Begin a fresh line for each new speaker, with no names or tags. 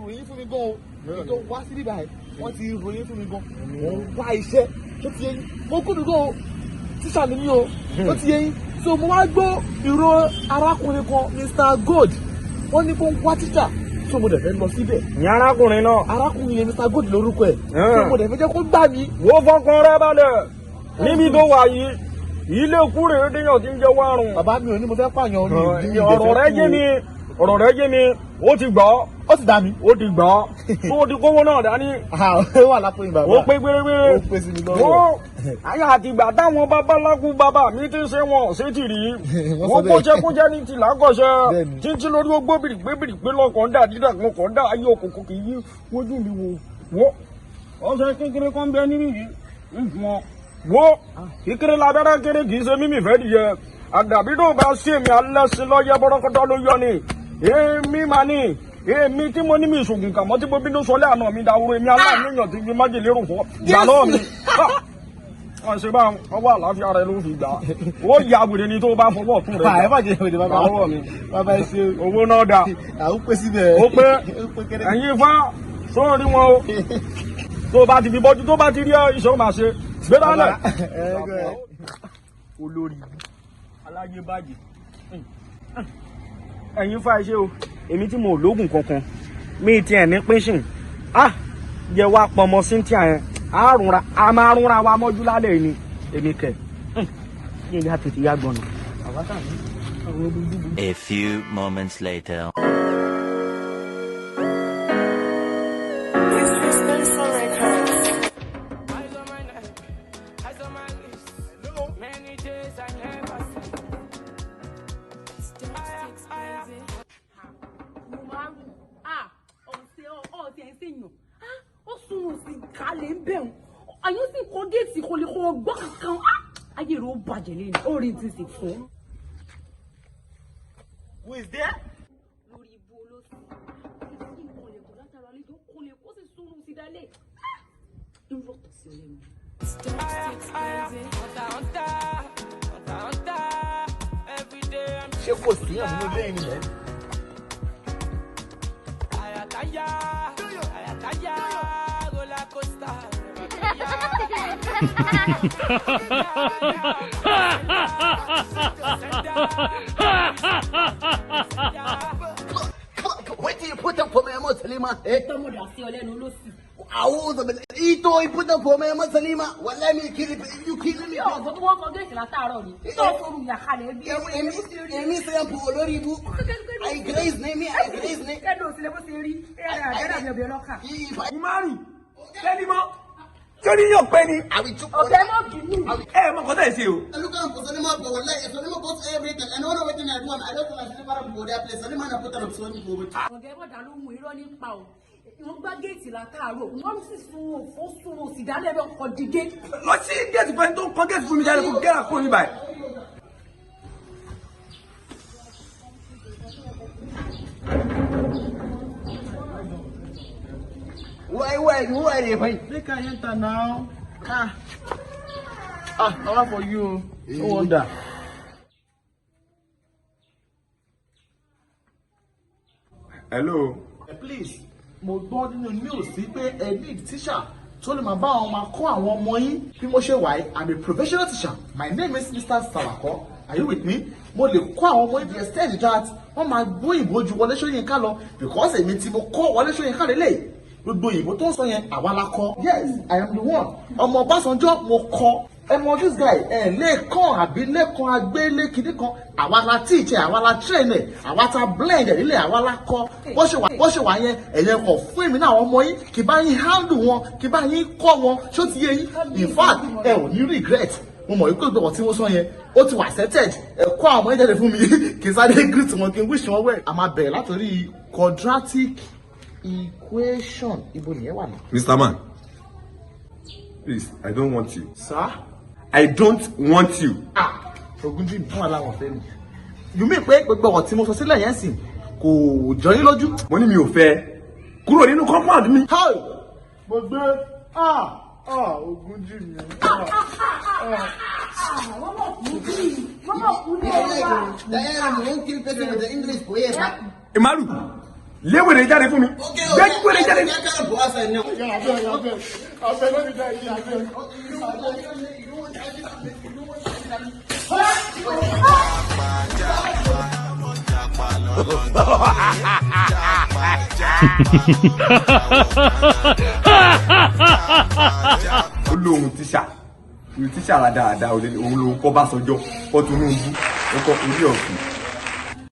ròyìn fún mi gan o kí tó wá sí bíbá ẹ̀ wọ́n ti ròyìn fún mi gan wọ́n wá iṣẹ́ tó ti yẹ yín mo kúndùn gan o tíṣà mi ní o tó ti yẹ yín so mo wá gbọ́ ìró arákùnrin kan Mr. Gold wọ́n ní kó ń wá tíṣà so mo dẹ̀ fẹ́ lọ síbẹ̀.
ní arákùnrin náà.
arákùnrin yẹn Mr. Gold lórúkọ ẹ̀ so mo dẹ̀ fẹ́ jẹ́ kó gbà mí.
wo fọkàn rẹ balẹ̀ níbi tó wà yìí ilé kúrè déyàn ti ń jẹ́ wárùn.
bàbá mi ò ní mo fẹ́ pààyàn ní
ọ̀rọ̀ rẹ yé mi ó ti gbọ́.
ó ti dá mi.
ó ti gbọ́ tó o ti kówó náà dání.
ó wà lápò yín bàbá.
ó pé gbérégbéré.
ó pè sí mi lọ́wọ́.
wọ́n àyà àtìgbà táwọn babaláku bàbá mi ti ṣe wọn ṣé ti rí. wọ́n kóṣẹ́kóṣẹ́ ní ti làákọ̀ṣẹ́ títí lórí ogbó bìrìgbébìrìgbé lọ́kàn dà dídà kan dà ayé òkùnkùn kì í yí wójú mi wò. ọ̀sẹ̀ kékeré kan bẹ níbí yìí ń fún ọ. wo kékeré labẹ́rẹ́ kéré kì í ṣe mímì fẹ́ dìyẹ àdàbí tó bá ṣe mi alẹ́ sí lọ́yẹ bọ́dọ́kọ́tọ́ ló yọ ni èmi mà ní èmi tí mo ní mi ìṣògùn kàmọ́ tí mo bínú sọlé àná mi dàwúrò èmi aláàníyàn tí fi májèlé rò fọ́ gbà lọ́wọ́ mi wọ́n ṣe bá ọwọ́ àlàáfíà rẹ ló fi gbà ó yà wèrè ni tó bá fọwọ́ tún rẹ gbà.
ẹ má jẹ ìwé bàbá
lọ́wọ́ mi
bàbá ẹ ṣe
owó náà dà
àwọn pè síbẹ̀.
ó pé ẹ̀yin fá sórí wọn o tó bá ti fi bọ́jú tó bá ti rí iṣẹ́ ó máa ṣe gbé dálẹ̀. olórí aláyé bàjẹ́ ẹ̀yin fà iṣẹ́ o èmi tí mo lóògùn kankan mi ti ẹ̀ ní pínṣìn jẹ́ wá pọmọ cynthia yẹn a máa rúnra wa mọ́jú lálẹ́ ni èmi kẹ̀ yín yá tètè yá gbọ́nà.
A few moments later.
ó sunwọ̀n sí kalẹ̀ ń bẹ̀ wọ́n àyàn sì kọ́ géètì kò lè kọ́ ọgbọ́n kankan ayé rẹ̀ ó bàjẹ́ lẹ́nu ó rí ti sì fún.
Who is there?
lórí ibu olóṣù kí nǹkan lè kó látara lé tó kó lè kó sì sunwọ̀n sí dálé irú ọ̀tọ̀ sí ọlẹ́nu.
ṣé kò sí àmúlò lẹ́yìn ilẹ̀?
What do you put up for me, Salima?
tọ́mọ dà sí ọlẹ́nu olóṣù.
Ito, you put up for me, Salima. Well, let me kill it. You kill me.
ọ̀gbọ́n tí wọ́n kọ géètì látàárọ̀ ni tó sọ̀rọ̀ ìyàkálẹ̀ bí
Emi say I'm poor, Loribu. I graze name.
kẹ́dùn òsìlẹ̀ bó ṣe rí ẹ̀rẹ̀ àjẹ́dà bí ọbẹ̀ ọlọ́kà.
ìmárì kẹ́ni mọ́ torí yóò pẹ́ ni.
ọ̀bẹ mọ́ bínú.
ẹ mọ kọ́tà ẹ̀ sí o.
Look at Salima, but wallahi, Salima puts everything. And all of it in I do, I don't think I should never go there place. Salima na put up so many people.
ọ̀gá ẹ̀bọ̀dà ló mú irọ́ nípa o wọ́n gbá géètì látàárọ̀ wọ́n sì sun òfò sun òsì dálẹ́ bẹ́ẹ̀ kọ́ dìde.
lọ sí géètì fẹ́ tó kọ́ géètì fún mi jáde kó gẹ́rà kó mi báyìí.
Why,
Make I enter now. How for you? No wonder.
hello.
Please, mo gbọ́ nínú news sí pé ẹ need teacher tó lè máa bá àwọn máa kọ́ àwọn ọmọ yín bí mo ṣe wà yìí. I'm a professional teacher. My name is Mr. Salako. Are you with me? Mo lè kọ́ àwọn ọmọ yín the extent that wọ́n máa gbọ́ ìbò ju Wọlé Ṣóyínká lọ because èmi tí mo kọ́ Wọlé Ṣóyínká lélẹ̀ gbogbo òyìnbó tó ń sọ yẹn àwa la kọ́. Yes, I am the one. Ọmọ Ọbásanjọ́ mo kọ́. Ẹ mọ this guy lẹ́ẹ̀kan àbí lẹ́ẹ̀kan agbélé kìíní kan àwa la teach ẹ̀ àwa la train ẹ̀ àwa ta blend ẹ̀ nílẹ̀ àwa la kọ́ bó ṣe wà yẹn ẹ̀yẹ kọ̀ fún èmi náà àwọn ọmọ yín kì bá yín handle wọn kì bá yín kọ́ wọn ṣó ti yé yín in fact ẹ ò ní regret mo mọ̀ wípé ìgbọ̀wọ̀ tí mo sọ yẹn ó ti wà accepted ẹ kọ́ àwọn ọmọ yín jáde fún mi kì í sáré greet wọn kí n wish wọn well. A máa bẹ̀rẹ̀ látòrí quadratic equation ibo nìyẹn wà náà.
Mr. Man, please, I don't want you.
Sir?
I don't want you.
Ogunji mi fún aláwọ̀ fẹ́ mi. You mean pé gbogbo ọ̀rọ̀ tí mo sọ sílẹ̀ yẹn sìn kò jọ yín lójú?
Mo ní mi ò fẹ́ kúrò nínú compound mi.
Mo gbé Ogunji mi.
Diana, you won't kill person with the English poet.
Ìmárù, lé wèrè jáde fún mi. Gbé wèrè jáde. Ó lóhun tíṣà dáadáa òun lòun kọ́ bá sọjọ́ kọ́ Tinubu ó kọ́ orí ọ̀fìn.